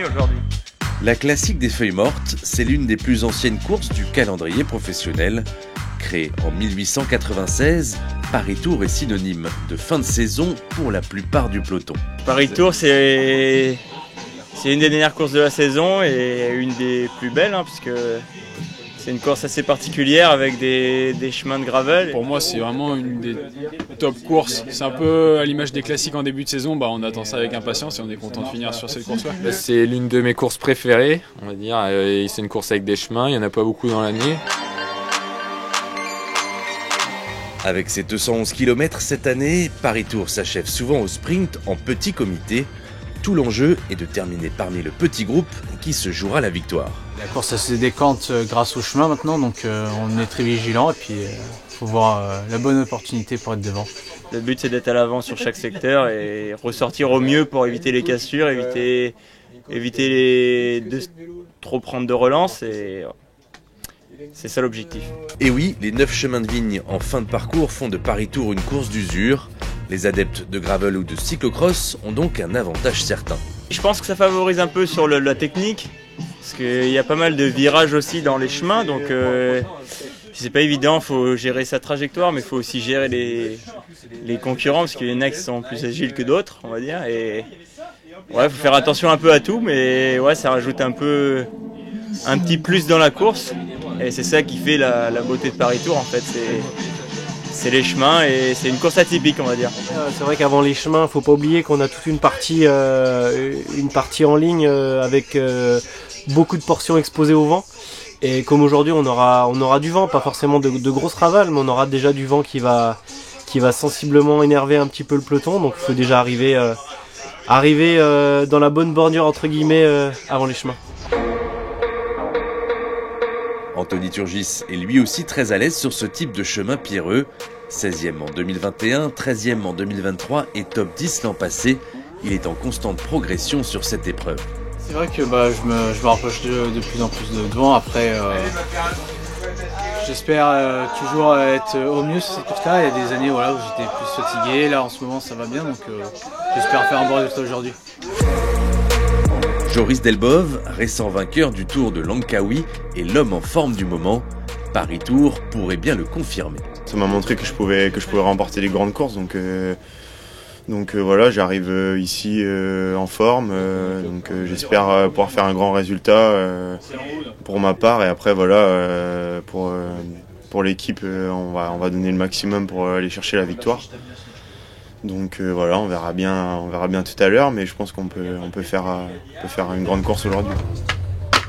animé aujourd'hui. La classique des feuilles mortes, c'est l'une des plus anciennes courses du calendrier professionnel. Créée en 1896, Paris-Tours est synonyme de fin de saison pour la plupart du peloton. Paris-Tours, c'est une des dernières courses de la saison et une des plus belles, puisque c'est une course assez particulière avec des chemins de gravel. Pour moi, c'est vraiment une des top courses. C'est un peu à l'image des classiques en début de saison. On attend ça avec impatience et on est content de finir sur cette course-là. C'est l'une de mes courses préférées, on va dire. C'est une course avec des chemins, il n'y en a pas beaucoup dans l'année. Avec ses 211 km cette année, Paris-Tours s'achève souvent au sprint en petit comité. Tout l'enjeu est de terminer parmi le petit groupe qui se jouera la victoire. La course se décante grâce au chemin maintenant, donc on est très vigilant et puis faut voir la bonne opportunité pour être devant. Le but c'est d'être à l'avant sur chaque secteur et ressortir au mieux pour éviter les cassures, éviter de trop prendre de relance et c'est ça l'objectif. Et oui, les 9 chemins de vigne en fin de parcours font de Paris-Tours une course d'usure. Les adeptes de gravel ou de cyclocross ont donc un avantage certain. Je pense que ça favorise un peu sur la technique, parce qu'il y a pas mal de virages aussi dans les chemins, donc c'est pas évident, il faut gérer sa trajectoire, mais il faut aussi gérer les concurrents, parce qu'il y en a qui sont plus agiles que d'autres, on va dire, et ouais, faut faire attention un peu à tout, mais ouais, ça rajoute un petit plus dans la course, et c'est ça qui fait la beauté de Paris-Tours en fait. C'est les chemins et c'est une course atypique, on va dire. C'est vrai qu'avant les chemins, faut pas oublier qu'on a toute une partie en ligne avec beaucoup de portions exposées au vent. Et comme aujourd'hui, on aura du vent, pas forcément de grosses ravales, mais on aura déjà du vent qui va sensiblement énerver un petit peu le peloton. Donc il faut déjà arriver dans la bonne bordure entre guillemets avant les chemins. Anthony Turgis est lui aussi très à l'aise sur ce type de chemin pierreux. 16e en 2021, 13e en 2023 et top 10 l'an passé. Il est en constante progression sur cette épreuve. C'est vrai que je me rapproche de plus en plus de devant. Après, j'espère toujours être au mieux sur cette course-là. Il y a des années où j'étais plus fatigué. Là, en ce moment, ça va bien. Donc, j'espère faire un bon résultat aujourd'hui. Joris Delbove, récent vainqueur du Tour de Langkawi, est l'homme en forme du moment. Paris-Tours pourrait bien le confirmer. Ça m'a montré que je pouvais remporter les grandes courses, donc voilà, j'arrive ici en forme, j'espère pouvoir faire un grand résultat pour ma part, et après voilà, pour l'équipe, on va donner le maximum pour aller chercher la victoire. Donc voilà, on verra bien tout à l'heure, mais je pense qu'on peut faire une grande course aujourd'hui.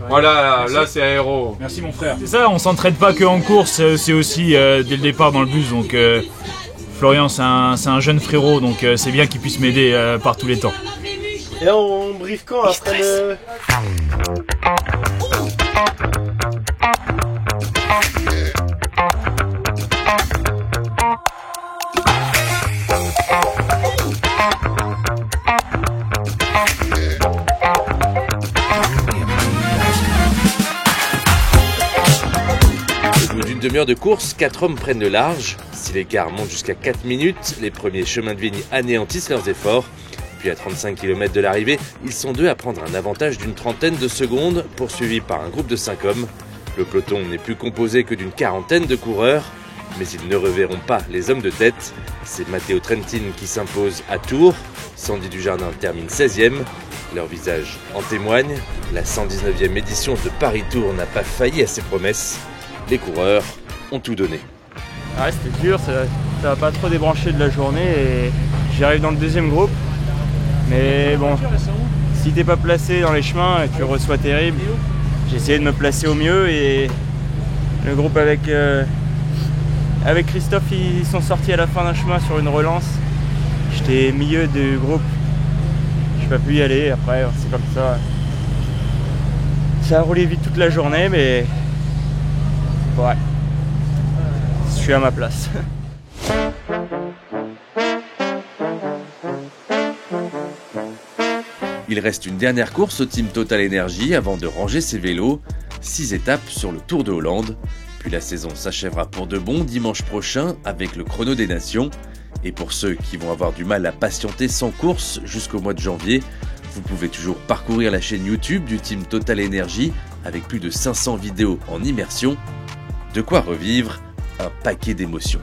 Voilà, là c'est aéro. Merci mon frère. C'est ça, on s'entraîne pas que en course, c'est aussi dès le départ dans le bus. Donc Florian c'est un jeune frérot, donc c'est bien qu'il puisse m'aider par tous les temps. Et là on brief quand après le... Demi-heure de course, 4 hommes prennent le large. Si l'écart monte jusqu'à 4 minutes, les premiers chemins de vigne anéantissent leurs efforts. Puis à 35 km de l'arrivée, ils sont 2 à prendre un avantage d'une trentaine de secondes, poursuivis par un groupe de 5 hommes. Le peloton n'est plus composé que d'une quarantaine de coureurs, mais ils ne reverront pas les hommes de tête. C'est Matteo Trentin qui s'impose à Tours. Sandy Dujardin termine 16e. Leur visage en témoigne. La 119e édition de Paris-Tours n'a pas failli à ses promesses. Les coureurs ont tout donné. Ouais, c'était dur, ça va pas trop débrancher de la journée et j'arrive dans le deuxième groupe. Mais bon, si t'es pas placé dans les chemins, tu reçois terrible. J'ai essayé de me placer au mieux et le groupe avec Christophe, ils sont sortis à la fin d'un chemin sur une relance. J'étais milieu du groupe, j'ai pas pu y aller, après c'est comme ça. Ça a roulé vite toute la journée, mais ouais, je suis à ma place. Il reste une dernière course au Team Total Energy avant de ranger ses vélos. 6 étapes sur le Tour de Hollande. Puis la saison s'achèvera pour de bon dimanche prochain avec le Chrono des Nations. Et pour ceux qui vont avoir du mal à patienter sans course jusqu'au mois de janvier, Vous pouvez toujours parcourir la chaîne YouTube du team Total Energy avec plus de 500 vidéos en immersion. De quoi revivre un paquet d'émotions.